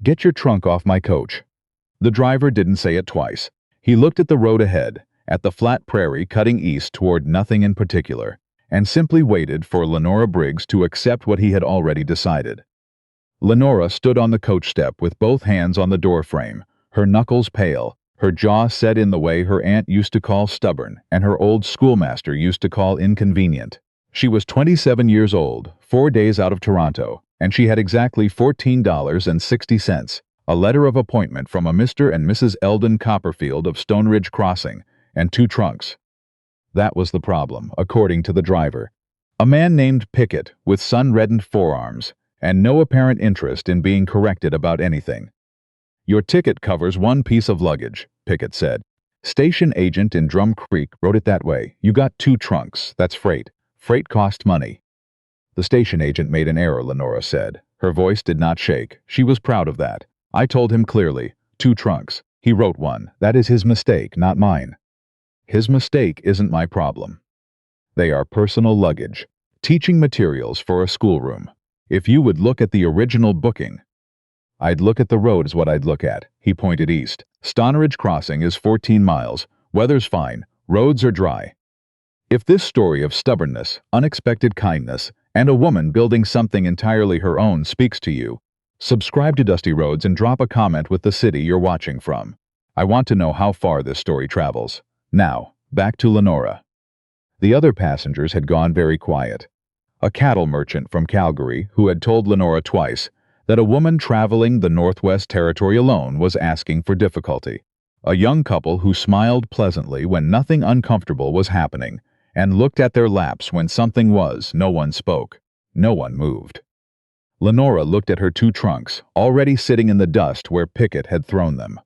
"Get your trunk off my coach." The driver didn't say it twice. He looked at the road ahead, at the flat prairie cutting east toward nothing in particular, and simply waited for Lenora Briggs to accept what he had already decided. Lenora stood on the coach step with both hands on the doorframe, her knuckles pale, her jaw set in the way her aunt used to call stubborn and her old schoolmaster used to call inconvenient. She was 27 years old, 4 days out of Toronto, and she had exactly $14.60, a letter of appointment from a Mr. and Mrs. Eldon Copperfield of Stone Ridge Crossing, and 2 trunks. That was the problem, according to the driver. A man named Pickett, with sun-reddened forearms, and no apparent interest in being corrected about anything. "Your ticket covers 1 piece of luggage," Pickett said. "Station agent in Drum Creek wrote it that way. You got 2 trunks, that's freight. Freight cost money." "The station agent made an error," Lenora said. Her voice did not shake. She was proud of that. "I told him clearly, 2 trunks. He wrote 1. That is his mistake, not mine." "His mistake isn't my problem. They are personal luggage. Teaching materials for a schoolroom. If you would look at the original booking—" "I'd look at the road is what I'd look at." He pointed east. "Stone Ridge Crossing is 14 miles. Weather's fine. Roads are dry. If this story of stubbornness, unexpected kindness, and a woman building something entirely her own speaks to you, subscribe to Dusty Roads and drop a comment with the city you're watching from. I want to know how far this story travels. Now, back to Lenora." The other passengers had gone very quiet. A cattle merchant from Calgary who had told Lenora twice that a woman traveling the Northwest Territory alone was asking for difficulty. A young couple who smiled pleasantly when nothing uncomfortable was happening and looked at their laps when something was. No one spoke. No one moved. Lenora looked at her 2 trunks, already sitting in the dust where Pickett had thrown them.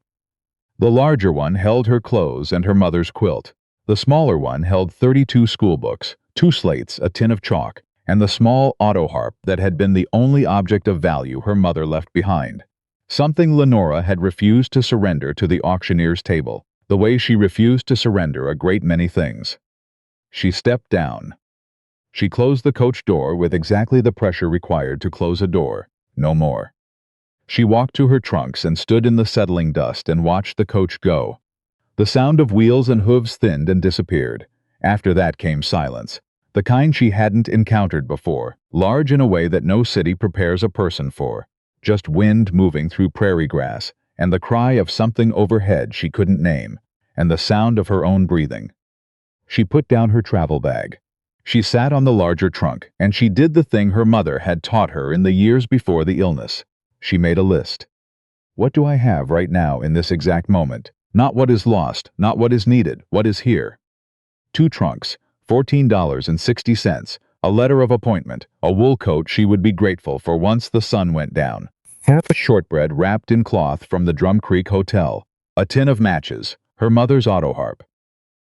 The larger one held her clothes and her mother's quilt. The smaller one held 32 schoolbooks, 2 slates, a tin of chalk, and the small auto harp that had been the only object of value her mother left behind. Something Lenora had refused to surrender to the auctioneer's table, the way she refused to surrender a great many things. She stepped down. She closed the coach door with exactly the pressure required to close a door, no more. She walked to her trunks and stood in the settling dust and watched the coach go. The sound of wheels and hooves thinned and disappeared. After that came silence, the kind she hadn't encountered before, large in a way that no city prepares a person for. Just wind moving through prairie grass, and the cry of something overhead she couldn't name, and the sound of her own breathing. She put down her travel bag. She sat on the larger trunk, and she did the thing her mother had taught her in the years before the illness. She made a list. What do I have right now in this exact moment? Not what is lost, not what is needed, what is here. 2 trunks, $14.60, a letter of appointment, a wool coat she would be grateful for once the sun went down, half a shortbread wrapped in cloth from the Drum Creek Hotel, a tin of matches, her mother's auto harp.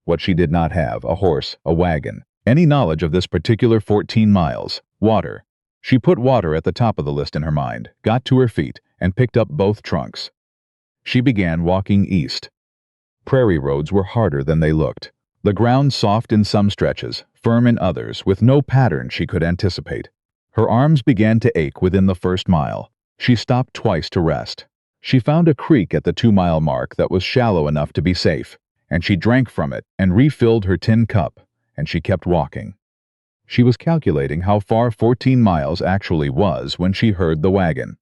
What she did not have, a horse, a wagon, any knowledge of this particular 14 miles, water. She put water at the top of the list in her mind, got to her feet, and picked up both trunks. She began walking east. Prairie roads were harder than they looked. The ground soft in some stretches, firm in others, with no pattern she could anticipate. Her arms began to ache within the first mile. She stopped twice to rest. She found a creek at the 2-mile mark that was shallow enough to be safe, and she drank from it and refilled her tin cup, and she kept walking. She was calculating how far 14 miles actually was when she heard the wagon.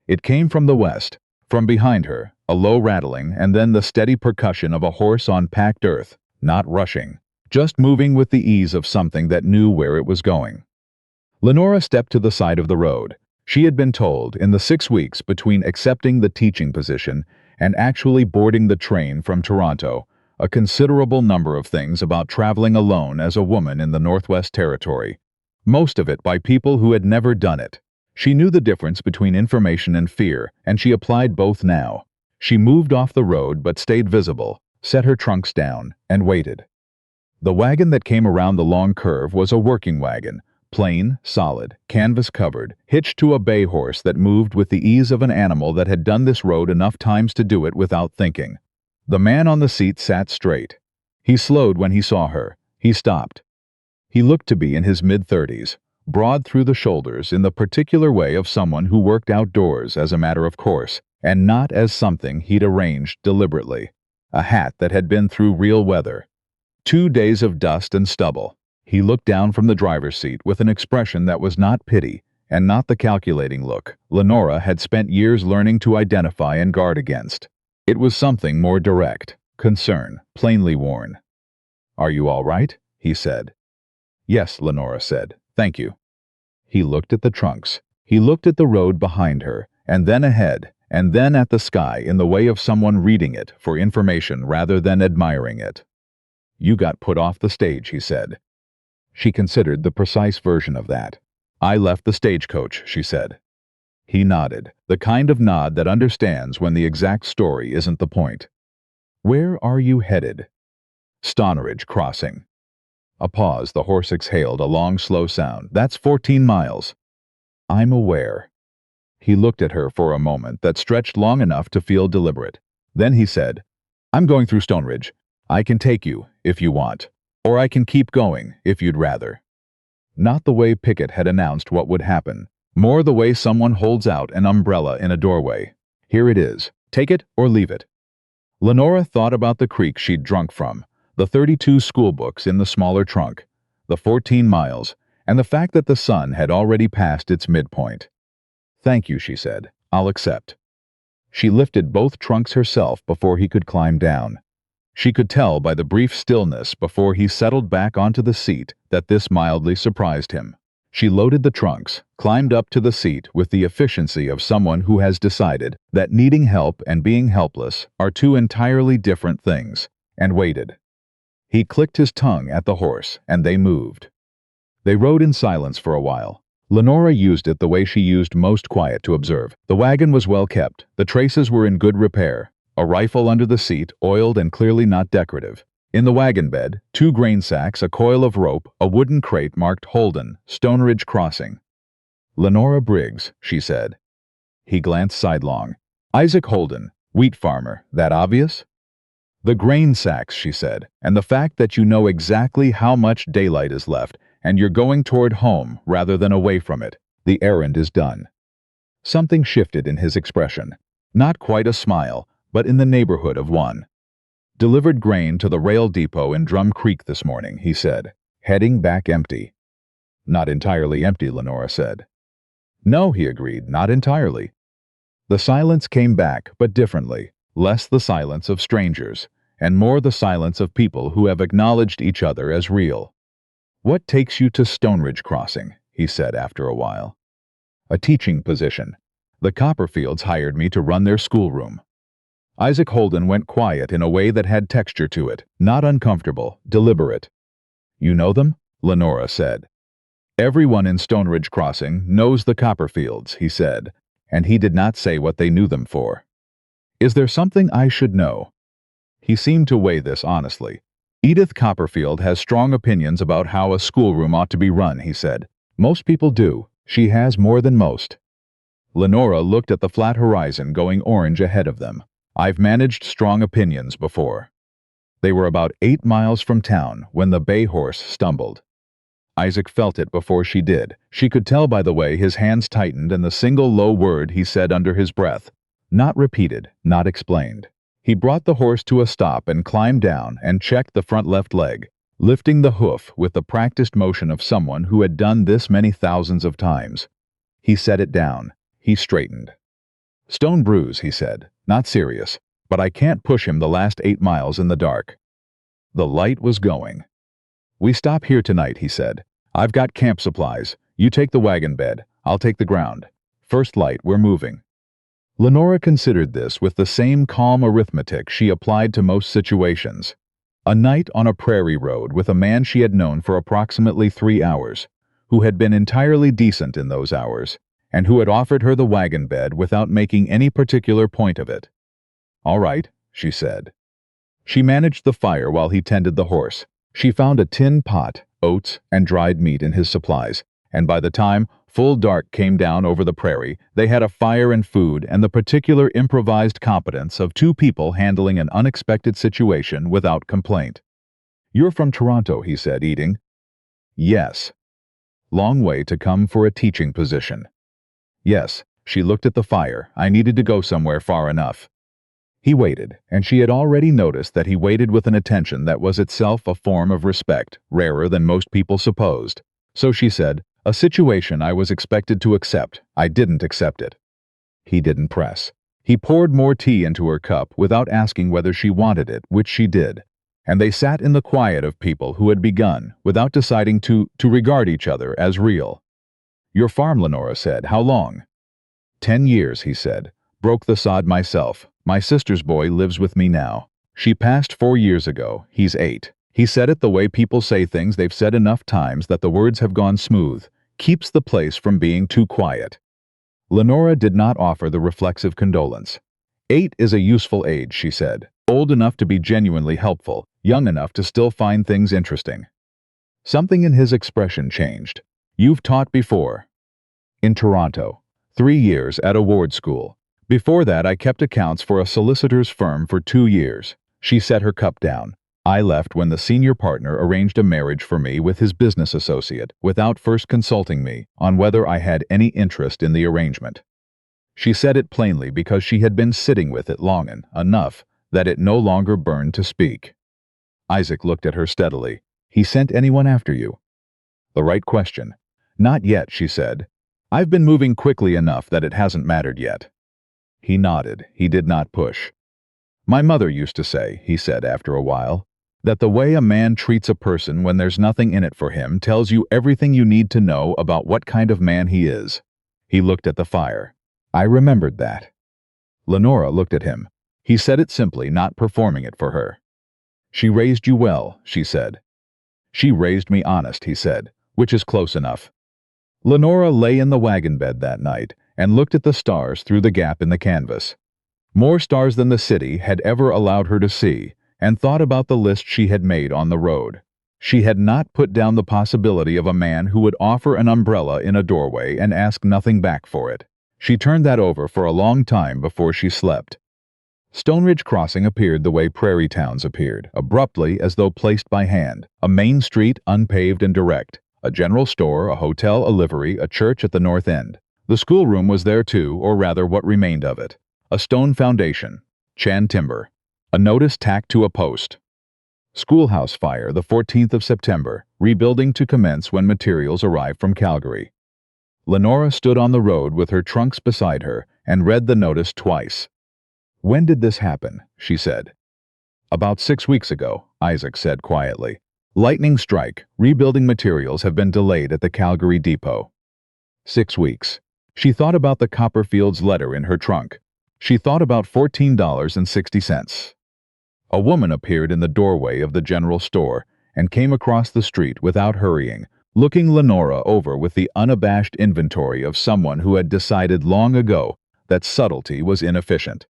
It came from the west, from behind her, a low rattling and then the steady percussion of a horse on packed earth, not rushing, just moving with the ease of something that knew where it was going. Lenora stepped to the side of the road. She had been told, in the 6 weeks between accepting the teaching position and actually boarding the train from Toronto, a considerable number of things about traveling alone as a woman in the Northwest Territory, most of it by people who had never done it. She knew the difference between information and fear, and she applied both now. She moved off the road but stayed visible, set her trunks down, and waited. The wagon that came around the long curve was a working wagon, plain, solid, canvas-covered, hitched to a bay horse that moved with the ease of an animal that had done this road enough times to do it without thinking. The man on the seat sat straight. He slowed when he saw her. He stopped. He looked to be in his mid-30s, broad through the shoulders in the particular way of someone who worked outdoors as a matter of course, and not as something he'd arranged deliberately. A hat that had been through real weather. 2 days of dust and stubble. He looked down from the driver's seat with an expression that was not pity, and not the calculating look Lenora had spent years learning to identify and guard against. It was something more direct, concern, plainly worn. "Are you all right?" he said. "Yes," Lenora said. "Thank you." He looked at the trunks. He looked at the road behind her, and then ahead, and then at the sky in the way of someone reading it for information rather than admiring it. "You got put off the stage," he said. She considered the precise version of that. "I left the stagecoach," she said. He nodded, the kind of nod that understands when the exact story isn't the point. "Where are you headed?" "Stonridge Crossing." A pause. The horse exhaled a long, slow sound. "That's 14 miles. "I'm aware." He looked at her for a moment that stretched long enough to feel deliberate. Then he said, "I'm going through Stonridge. I can take you, if you want. Or I can keep going, if you'd rather." Not the way Pickett had announced what would happen. More the way someone holds out an umbrella in a doorway. "Here it is. Take it or leave it." Lenora thought about the creek she'd drunk from, the 32 school books in the smaller trunk, the 14 miles, and the fact that the sun had already passed its midpoint. "Thank you," she said. "I'll accept." She lifted both trunks herself before he could climb down. She could tell by the brief stillness before he settled back onto the seat that this mildly surprised him. She loaded the trunks, climbed up to the seat with the efficiency of someone who has decided that needing help and being helpless are two entirely different things, and waited. He clicked his tongue at the horse, and they moved. They rode in silence for a while. Lenora used it the way she used most quiet to observe. The wagon was well kept. The traces were in good repair. A rifle under the seat, oiled and clearly not decorative. In the wagon bed, 2 grain sacks, a coil of rope, a wooden crate marked Holden, Stonridge Crossing. "Lenora Briggs," she said. He glanced sidelong. "Isaac Holden, wheat farmer, that obvious?" "The grain sacks," she said, "and the fact that you know exactly how much daylight is left, and you're going toward home rather than away from it. The errand is done." Something shifted in his expression. Not quite a smile, but in the neighborhood of one. "Delivered grain to the rail depot in Drum Creek this morning," he said, "heading back empty." "Not entirely empty," Lenora said. "No," he agreed, "not entirely." The silence came back, but differently, less the silence of strangers, and more the silence of people who have acknowledged each other as real. "What takes you to Stonridge Crossing?" he said after a while. "A teaching position. The Copperfields hired me to run their schoolroom." Isaac Holden went quiet in a way that had texture to it, not uncomfortable, deliberate. "You know them?" Lenora said. "Everyone in Stonridge Crossing knows the Copperfields," he said, and he did not say what they knew them for. "Is there something I should know?" He seemed to weigh this honestly. "Edith Copperfield has strong opinions about how a schoolroom ought to be run," he said. "Most people do. She has more than most." Lenora looked at the flat horizon going orange ahead of them. "I've managed strong opinions before." They were about 8 miles from town when the bay horse stumbled. Isaac felt it before she did. She could tell by the way his hands tightened and the single low word he said under his breath. Not repeated, not explained. He brought the horse to a stop and climbed down and checked the front left leg, lifting the hoof with the practiced motion of someone who had done this many thousands of times. He set it down. He straightened. "Stone bruise," he said. "Not serious. But I can't push him the last 8 miles in the dark." The light was going. "We stop here tonight," he said. "I've got camp supplies. You take the wagon bed. I'll take the ground. First light, we're moving." Lenora considered this with the same calm arithmetic she applied to most situations. A night on a prairie road with a man she had known for approximately 3 hours, who had been entirely decent in those hours, and who had offered her the wagon bed without making any particular point of it. "All right," she said. She managed the fire while he tended the horse. She found a tin pot, oats, and dried meat in his supplies, and by the time full dark came down over the prairie, they had a fire and food and the particular improvised competence of 2 people handling an unexpected situation without complaint. "You're from Toronto," he said, eating. "Yes." Long way to come for a teaching position. Yes, she looked at the fire. I needed to go somewhere far enough. He waited, and she had already noticed that he waited with an attention that was itself a form of respect, rarer than most people supposed. So she said, "A situation I was expected to accept. I didn't accept it." He didn't press. He poured more tea into her cup without asking whether she wanted it, which she did. And they sat in the quiet of people who had begun, without deciding to regard each other as real. "Your farm," Lenora said. "How long?" 10 years, he said. "Broke the sod myself. My sister's boy lives with me now. She passed 4 years ago. He's 8. He said it the way people say things they've said enough times that the words have gone smooth. Keeps the place from being too quiet." Lenora did not offer the reflexive condolence. 8 is a useful age, she said. Old enough to be genuinely helpful, young enough to still find things interesting. Something in his expression changed. "You've taught before." "In Toronto. 3 years at a ward school. Before that, I kept accounts for a solicitor's firm for 2 years. She set her cup down. "I left when the senior partner arranged a marriage for me with his business associate, without first consulting me on whether I had any interest in the arrangement." She said it plainly because she had been sitting with it long enough that it no longer burned to speak. Isaac looked at her steadily. "He sent anyone after you?" "The right question." "Not yet," she said. "I've been moving quickly enough that it hasn't mattered yet." He nodded. He did not push. "My mother used to say," he said after a while, "that the way a man treats a person when there's nothing in it for him tells you everything you need to know about what kind of man he is." He looked at the fire. "I remembered that." Lenora looked at him. He said it simply, not performing it for her. "She raised you well," she said. "She raised me honest," he said, "which is close enough." Lenora lay in the wagon bed that night and looked at the stars through the gap in the canvas. More stars than the city had ever allowed her to see, and thought about the list she had made on the road. She had not put down the possibility of a man who would offer an umbrella in a doorway and ask nothing back for it. She turned that over for a long time before she slept. Stonebridge Crossing appeared the way prairie towns appeared, abruptly as though placed by hand. A main street, unpaved and direct. A general store, a hotel, a livery, a church at the north end. The schoolroom was there too, or rather what remained of it. A stone foundation. Chan timber. A notice tacked to a post. Schoolhouse fire, the 14th of September. Rebuilding to commence when materials arrived from Calgary. Lenora stood on the road with her trunks beside her and read the notice twice. "When did this happen?" she said. "About 6 weeks ago," Isaac said quietly. "Lightning strike. Rebuilding materials have been delayed at the Calgary depot." 6 weeks. She thought about the Copperfield's letter in her trunk. She thought about $14.60. A woman appeared in the doorway of the general store and came across the street without hurrying, looking Lenora over with the unabashed inventory of someone who had decided long ago that subtlety was inefficient.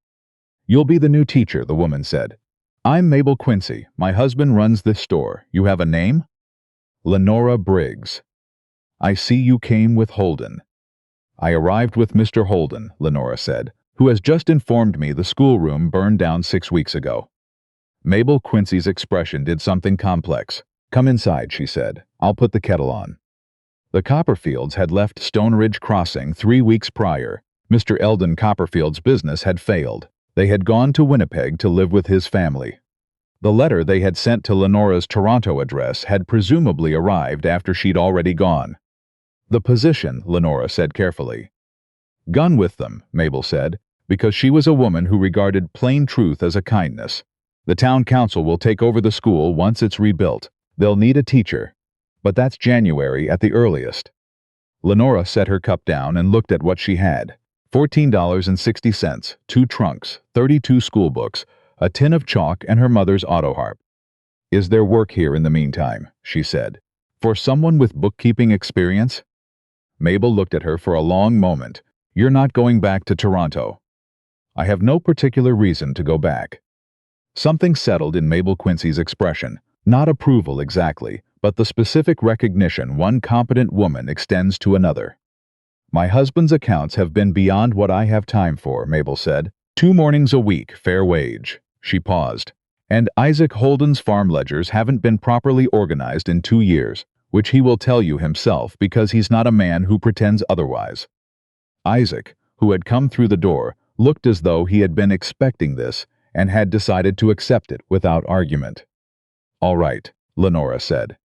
"You'll be the new teacher," the woman said. "I'm Mabel Quincy. My husband runs this store. You have a name?" "Lenora Briggs." "I see you came with Holden." "I arrived with Mr. Holden," Lenora said, "who has just informed me the schoolroom burned down 6 weeks ago." Mabel Quincy's expression did something complex. "Come inside," she said. "I'll put the kettle on." The Copperfields had left Stonebridge Crossing 3 weeks prior. Mr. Eldon Copperfield's business had failed. They had gone to Winnipeg to live with his family. The letter they had sent to Lenora's Toronto address had presumably arrived after she'd already gone. "The position," Lenora said carefully. "Gone with them," Mabel said, because she was a woman who regarded plain truth as a kindness. "The town council will take over the school once it's rebuilt. They'll need a teacher. But that's January at the earliest." Lenora set her cup down and looked at what she had. $14.60, 2 trunks, 32 school books, a tin of chalk and her mother's auto harp. "Is there work here in the meantime?" she said. "For someone with bookkeeping experience?" Mabel looked at her for a long moment. "You're not going back to Toronto." "I have no particular reason to go back." Something settled in Mabel Quincy's expression. Not approval exactly, but the specific recognition one competent woman extends to another. "My husband's accounts have been beyond what I have time for," Mabel said. 2 mornings a week, fair wage." She paused. "And Isaac Holden's farm ledgers haven't been properly organized in 2 years. which he will tell you himself because he's not a man who pretends otherwise. Isaac, who had come through the door, looked as though he had been expecting this and had decided to accept it without argument. "All right," Lenora said.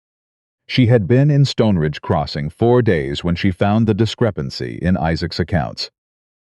She had been in Stoneridge Crossing 4 days when she found the discrepancy in Isaac's accounts.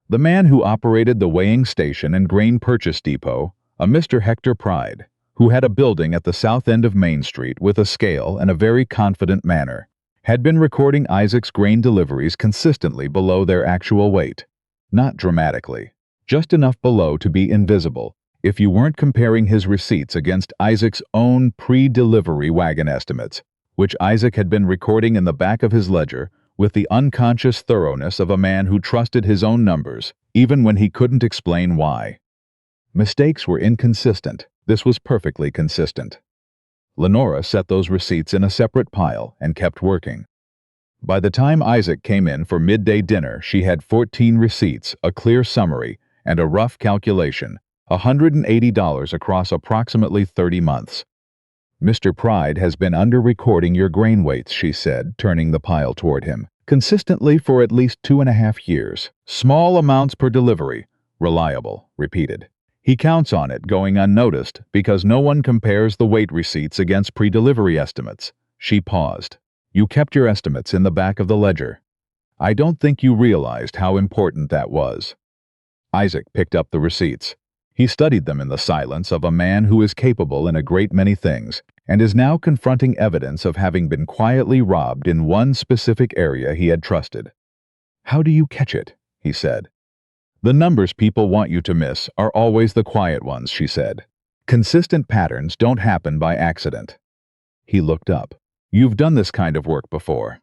The man who operated the weighing station and grain purchase depot, a Mr. Hector Pride, who had a building at the south end of Main Street with a scale and a very confident manner, had been recording Isaac's grain deliveries consistently below their actual weight. Not dramatically, just enough below to be invisible if you weren't comparing his receipts against Isaac's own pre-delivery wagon estimates, which Isaac had been recording in the back of his ledger with the unconscious thoroughness of a man who trusted his own numbers, even when he couldn't explain why. Mistakes were inconsistent. This was perfectly consistent. Lenora set those receipts in a separate pile and kept working. By the time Isaac came in for midday dinner, she had 14 receipts, a clear summary, and a rough calculation, $180 across approximately 30 months. "Mr. Pride has been under-recording your grain weights," she said, turning the pile toward him, "consistently for at least 2.5 years. Small amounts per delivery. Reliable," repeated. "He counts on it going unnoticed because no one compares the weight receipts against pre-delivery estimates." She paused. "You kept your estimates in the back of the ledger. I don't think you realized how important that was." Isaac picked up the receipts. He studied them in the silence of a man who is capable in a great many things and is now confronting evidence of having been quietly robbed in one specific area he had trusted. "How do you catch it?" he said. "The numbers people want you to miss are always the quiet ones," she said. "Consistent patterns don't happen by accident." He looked up. "You've done this kind of work before."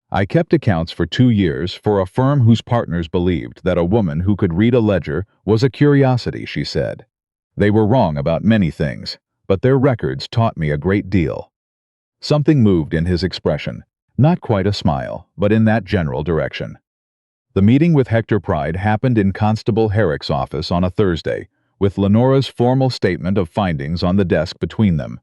"I kept accounts for 2 years for a firm whose partners believed that a woman who could read a ledger was a curiosity," she said. "They were wrong about many things, but their records taught me a great deal." Something moved in his expression, not quite a smile, but in that general direction. The meeting with Hector Pride happened in Constable Herrick's office on a Thursday, with Lenora's formal statement of findings on the desk between them.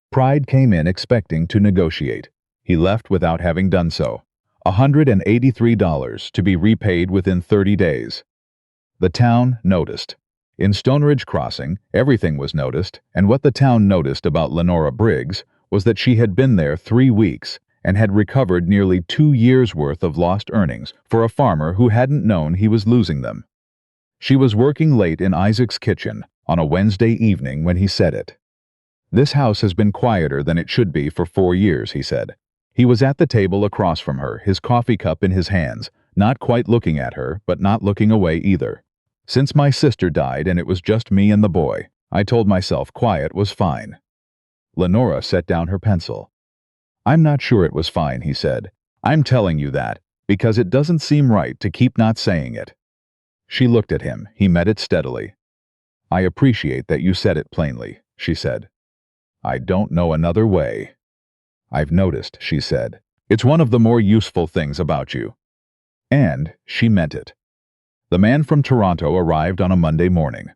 Pride came in expecting to negotiate. He left without having done so. $183 to be repaid within 30 days. The town noticed. In Stoneridge Crossing, everything was noticed, and what the town noticed about Lenora Briggs was that she had been there 3 weeks and had recovered nearly 2 years' worth of lost earnings for a farmer who hadn't known he was losing them. She was working late in Isaac's kitchen on a Wednesday evening when he said it. "This house has been quieter than it should be for 4 years," he said. He was at the table across from her, his coffee cup in his hands, not quite looking at her, but not looking away either. "Since my sister died and it was just me and the boy, I told myself quiet was fine." Lenora set down her pencil. "I'm not sure it was fine," he said. "I'm telling you that, because it doesn't seem right to keep not saying it." She looked at him. He met it steadily. "I appreciate that you said it plainly," she said. "I don't know another way." "I've noticed," she said. "It's one of the more useful things about you." And she meant it. The man from Toronto arrived on a Monday morning.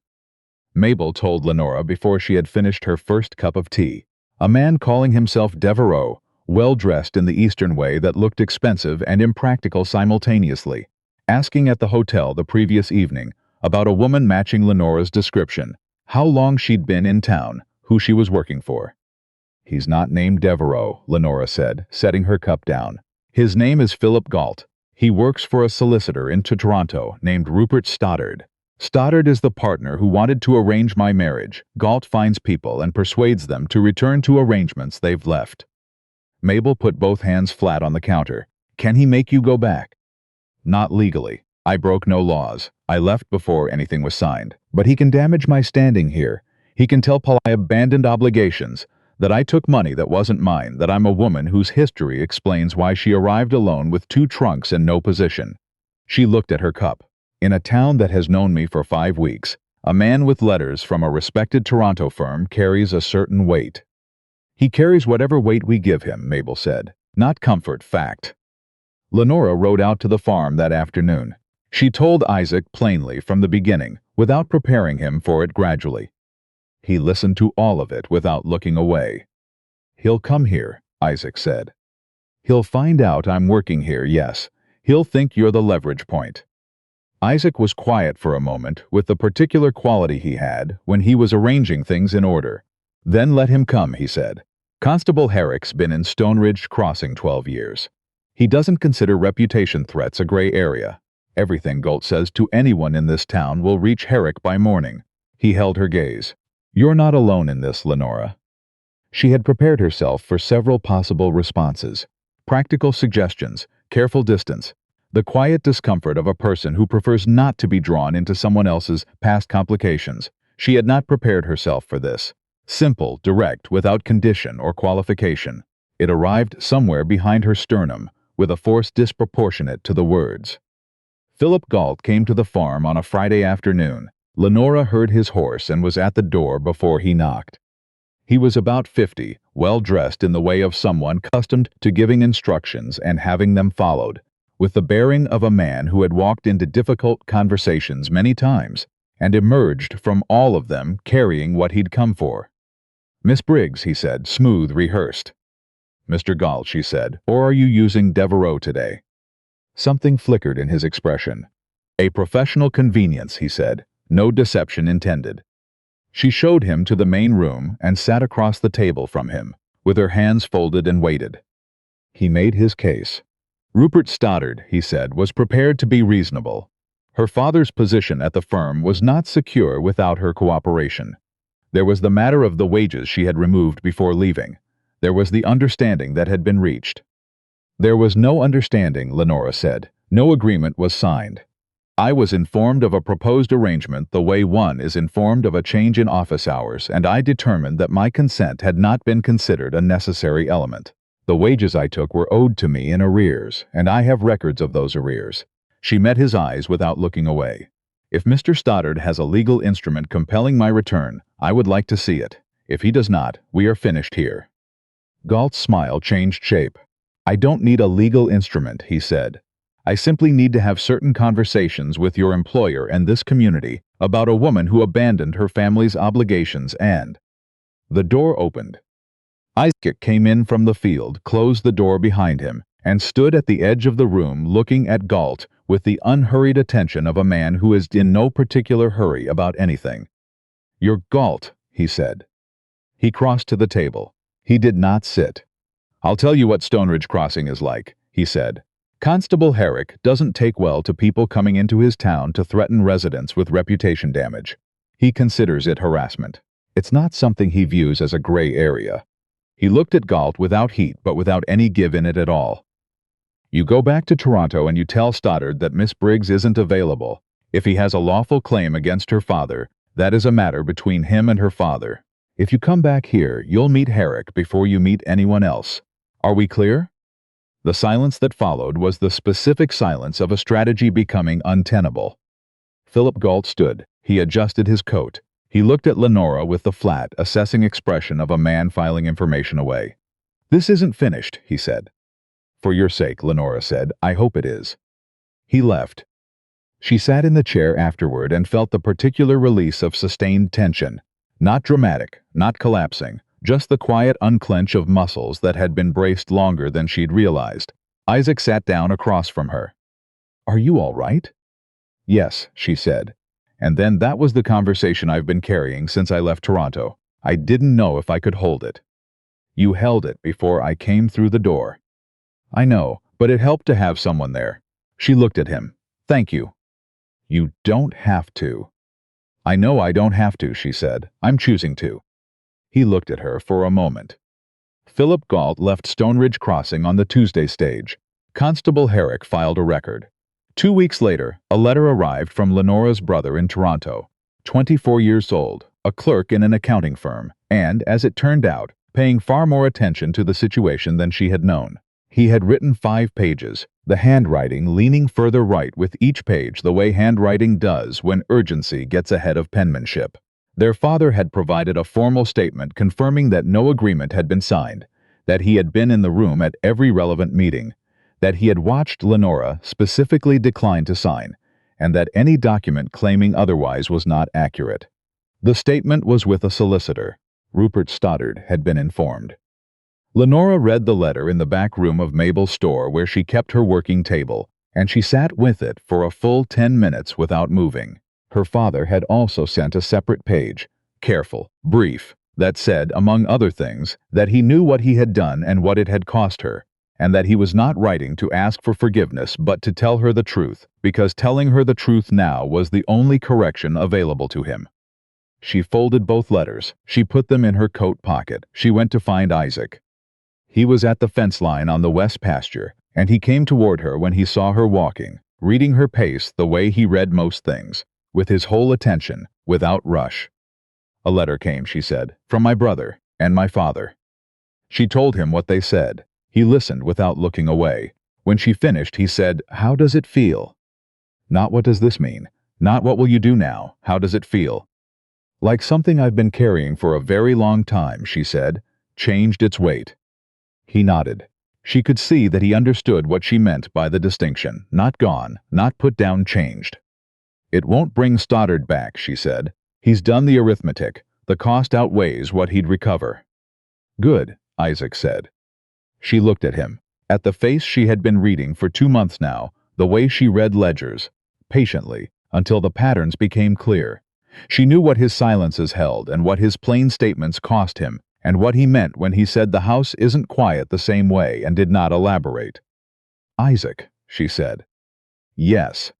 Mabel told Lenora before she had finished her first cup of tea. A man calling himself Devereaux, well-dressed in the Eastern way that looked expensive and impractical simultaneously, asking at the hotel the previous evening about a woman matching Lenora's description, how long she'd been in town, who she was working for. "He's not named Devereaux," Lenora said, setting her cup down. "His name is Philip Galt. He works for a solicitor in Toronto named Rupert Stoddard. Stoddard is the partner who wanted to arrange my marriage. Galt finds people and persuades them to return to arrangements they've left." Mabel put both hands flat on the counter. "Can he make you go back?" "Not legally. I broke no laws. I left before anything was signed. But he can damage my standing here. He can tell Paul I abandoned obligations, that I took money that wasn't mine, that I'm a woman whose history explains why she arrived alone with 2 trunks and no position." She looked at her cup. "In a town that has known me for 5 weeks, a man with letters from a respected Toronto firm carries a certain weight." "He carries whatever weight we give him," Mabel said. "Not comfort, fact." Lenora rode out to the farm that afternoon. She told Isaac plainly from the beginning, without preparing him for it gradually. He listened to all of it without looking away. "He'll come here," Isaac said. He'll find out I'm working here, yes. He'll think you're the leverage point." Isaac was quiet for a moment with the particular quality he had when he was arranging things in order. "Then let him come," he said. "Constable Herrick's been in Stone Ridge Crossing 12 years. He doesn't consider reputation threats a gray area. Everything Galt says to anyone in this town will reach Herrick by morning." He held her gaze. "You're not alone in this, Lenora." She had prepared herself for several possible responses. Practical suggestions, careful distance, the quiet discomfort of a person who prefers not to be drawn into someone else's past complications. She had not prepared herself for this. Simple, direct, without condition or qualification. It arrived somewhere behind her sternum, with a force disproportionate to the words. Philip Galt came to the farm on a Friday afternoon. Lenora heard his horse and was at the door before he knocked. He was about 50, well-dressed in the way of someone accustomed to giving instructions and having them followed, with the bearing of a man who had walked into difficult conversations many times and emerged from all of them carrying what he'd come for. "Miss Briggs," he said, smooth, rehearsed. "Mr. Galt," she said, "or are you using Devereaux today?" Something flickered in his expression. "A professional convenience," he said, "no deception intended." She showed him to the main room and sat across the table from him, with her hands folded, and waited. He made his case. Rupert Stoddard, he said, was prepared to be reasonable. Her father's position at the firm was not secure without her cooperation. There was the matter of the wages she had removed before leaving. There was the understanding that had been reached. "There was no understanding," Lenora said. "No agreement was signed. I was informed of a proposed arrangement the way one is informed of a change in office hours, and I determined that my consent had not been considered a necessary element. The wages I took were owed to me in arrears, and I have records of those arrears." She met his eyes without looking away. "If Mr. Stoddard has a legal instrument compelling my return, I would like to see it. If he does not, we are finished here." Galt's smile changed shape. "I don't need a legal instrument," he said. "I simply need to have certain conversations with your employer and this community about a woman who abandoned her family's obligations and—" The door opened. Isaac came in from the field, closed the door behind him, and stood at the edge of the room looking at Galt with the unhurried attention of a man who is in no particular hurry about anything. "You're Galt," he said. He crossed to the table. He did not sit. "I'll tell you what Stone Ridge Crossing is like," he said. "Constable Herrick doesn't take well to people coming into his town to threaten residents with reputation damage. He considers it harassment. It's not something he views as a gray area." He looked at Galt without heat but without any give in it at all. "You go back to Toronto and you tell Stoddard that Miss Briggs isn't available. If he has a lawful claim against her father, that is a matter between him and her father. If you come back here, you'll meet Herrick before you meet anyone else. Are we clear?" The silence that followed was the specific silence of a strategy becoming untenable. Philip Galt stood. He adjusted his coat. He looked at Lenora with the flat, assessing expression of a man filing information away. "This isn't finished," he said. "For your sake," Lenora said, "I hope it is." He left. She sat in the chair afterward and felt the particular release of sustained tension. Not dramatic, not collapsing, just the quiet unclench of muscles that had been braced longer than she'd realized. Isaac sat down across from her. "Are you all right?" "Yes," she said. "And then that was the conversation I've been carrying since I left Toronto. I didn't know if I could hold it." "You held it before I came through the door." "I know, but it helped to have someone there." She looked at him. "Thank you." "You don't have to." "I know I don't have to," she said. "I'm choosing to." He looked at her for a moment. Philip Galt left Stone Ridge Crossing on the Tuesday stage. Constable Herrick filed a record. 2 weeks later, a letter arrived from Lenora's brother in Toronto, 24 years old, a clerk in an accounting firm, and, as it turned out, paying far more attention to the situation than she had known. He had written 5 pages, the handwriting leaning further right with each page the way handwriting does when urgency gets ahead of penmanship. Their father had provided a formal statement confirming that no agreement had been signed, that he had been in the room at every relevant meeting, that he had watched Lenora specifically decline to sign, and that any document claiming otherwise was not accurate. The statement was with a solicitor. Rupert Stoddard had been informed. Lenora read the letter in the back room of Mabel's store where she kept her working table, and she sat with it for a full 10 minutes without moving. Her father had also sent a separate page, careful, brief, that said, among other things, that he knew what he had done and what it had cost her, and that he was not writing to ask for forgiveness but to tell her the truth, because telling her the truth now was the only correction available to him. She folded both letters. She put them in her coat pocket. She went to find Isaac. He was at the fence line on the west pasture, and he came toward her when he saw her walking, reading her pace the way he read most things, with his whole attention, without rush. "A letter came," she said, "from my brother and my father." She told him what they said. He listened without looking away. When she finished, he said, "How does it feel?" "Not what does this mean? Not what will you do now? How does it feel?" "Like something I've been carrying for a very long time," she said, "changed its weight." He nodded. She could see that he understood what she meant by the distinction. Not gone, not put down, changed. "It won't bring Stoddard back," she said. "He's done the arithmetic. The cost outweighs what he'd recover." "Good," Isaac said. She looked at him, at the face she had been reading for 2 months now, the way she read ledgers, patiently, until the patterns became clear. She knew what his silences held and what his plain statements cost him, and what he meant when he said the house isn't quiet the same way and did not elaborate. "Isaac," she said. "Yes.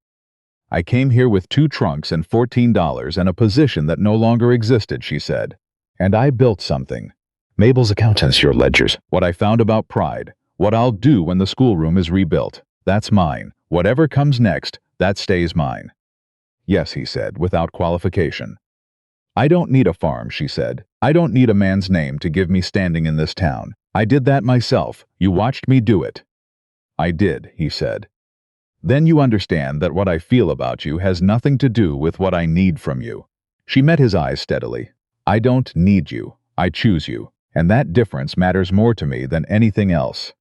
I came here with 2 trunks and $14 and a position that no longer existed," she said. "And I built something. Mabel's accountants, your ledgers. What I found about pride. What I'll do when the schoolroom is rebuilt. That's mine. Whatever comes next, that stays mine." "Yes," he said, without qualification. "I don't need a farm," she said. "I don't need a man's name to give me standing in this town. I did that myself. You watched me do it." "I did," he said. "Then you understand that what I feel about you has nothing to do with what I need from you." She met his eyes steadily. "I don't need you. I choose you. And that difference matters more to me than anything else."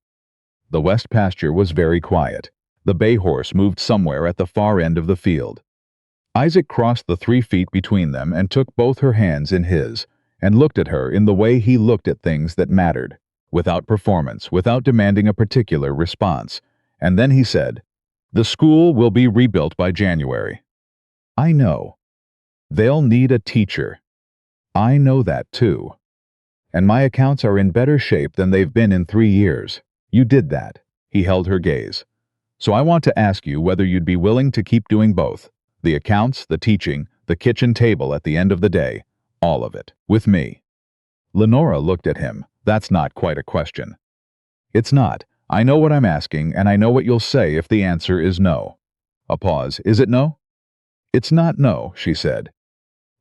The west pasture was very quiet. The bay horse moved somewhere at the far end of the field. Isaac crossed the 3 feet between them and took both her hands in his, and looked at her in the way he looked at things that mattered, without performance, without demanding a particular response. And then he said, "The school will be rebuilt by January." "I know. They'll need a teacher." "I know that too. And my accounts are in better shape than they've been in 3 years. You did that." He held her gaze. "So I want to ask you whether you'd be willing to keep doing both. The accounts, the teaching, the kitchen table at the end of the day. All of it. With me." Lenora looked at him. "That's not quite a question." "It's not. I know what I'm asking, and I know what you'll say if the answer is no." A pause. "Is it no?" "It's not no," she said.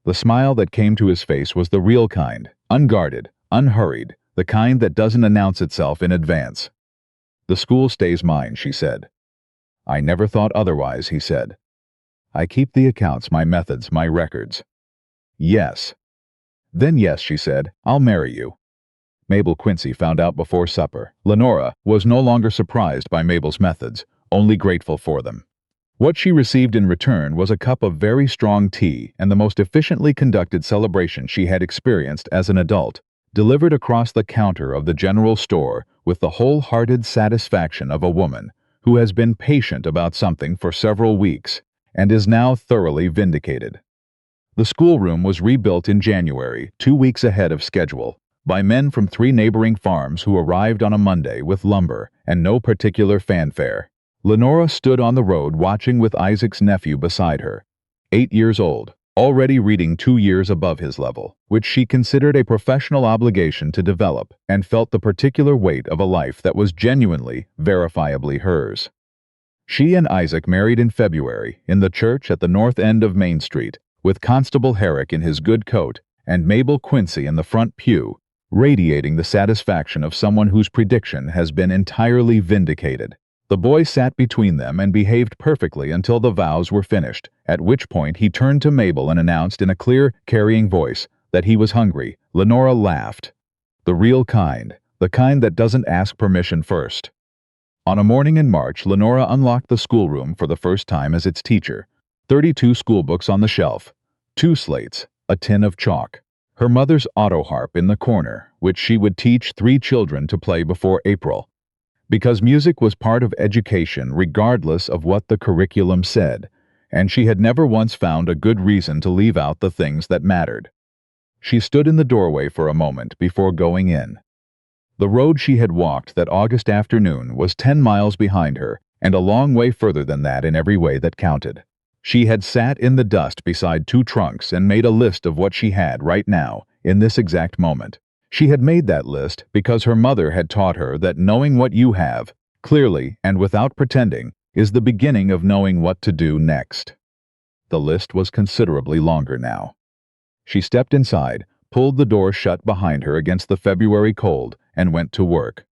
The smile that came to his face was the real kind, unguarded, unhurried, the kind that doesn't announce itself in advance. "The school stays mine," she said. "I never thought otherwise," he said. "I keep the accounts, my methods, my records." "Yes." "Then yes," she said, "I'll marry you." Mabel Quincy found out before supper. Lenora was no longer surprised by Mabel's methods, only grateful for them. What she received in return was a cup of very strong tea and the most efficiently conducted celebration she had experienced as an adult, delivered across the counter of the general store with the wholehearted satisfaction of a woman who has been patient about something for several weeks and is now thoroughly vindicated. The schoolroom was rebuilt in January, 2 weeks ahead of schedule, by men from 3 neighboring farms who arrived on a Monday with lumber and no particular fanfare. Lenora stood on the road watching with Isaac's nephew beside her, 8 years old, already reading 2 years above his level, which she considered a professional obligation to develop, and felt the particular weight of a life that was genuinely, verifiably hers. She and Isaac married in February, in the church at the north end of Main Street, with Constable Herrick in his good coat and Mabel Quincy in the front pew, radiating the satisfaction of someone whose prediction has been entirely vindicated. The boy sat between them and behaved perfectly until the vows were finished, at which point he turned to Mabel and announced in a clear, carrying voice that he was hungry. Lenora laughed. The real kind, the kind that doesn't ask permission first. On a morning in March, Lenora unlocked the schoolroom for the first time as its teacher. 32 schoolbooks on the shelf, 2 slates, a tin of chalk. Her mother's auto harp in the corner, which she would teach 3 children to play before April. Because music was part of education regardless of what the curriculum said, and she had never once found a good reason to leave out the things that mattered. She stood in the doorway for a moment before going in. The road she had walked that August afternoon was 10 miles behind her, and a long way further than that in every way that counted. She had sat in the dust beside 2 trunks and made a list of what she had right now, in this exact moment. She had made that list because her mother had taught her that knowing what you have, clearly and without pretending, is the beginning of knowing what to do next. The list was considerably longer now. She stepped inside, pulled the door shut behind her against the February cold, and went to work.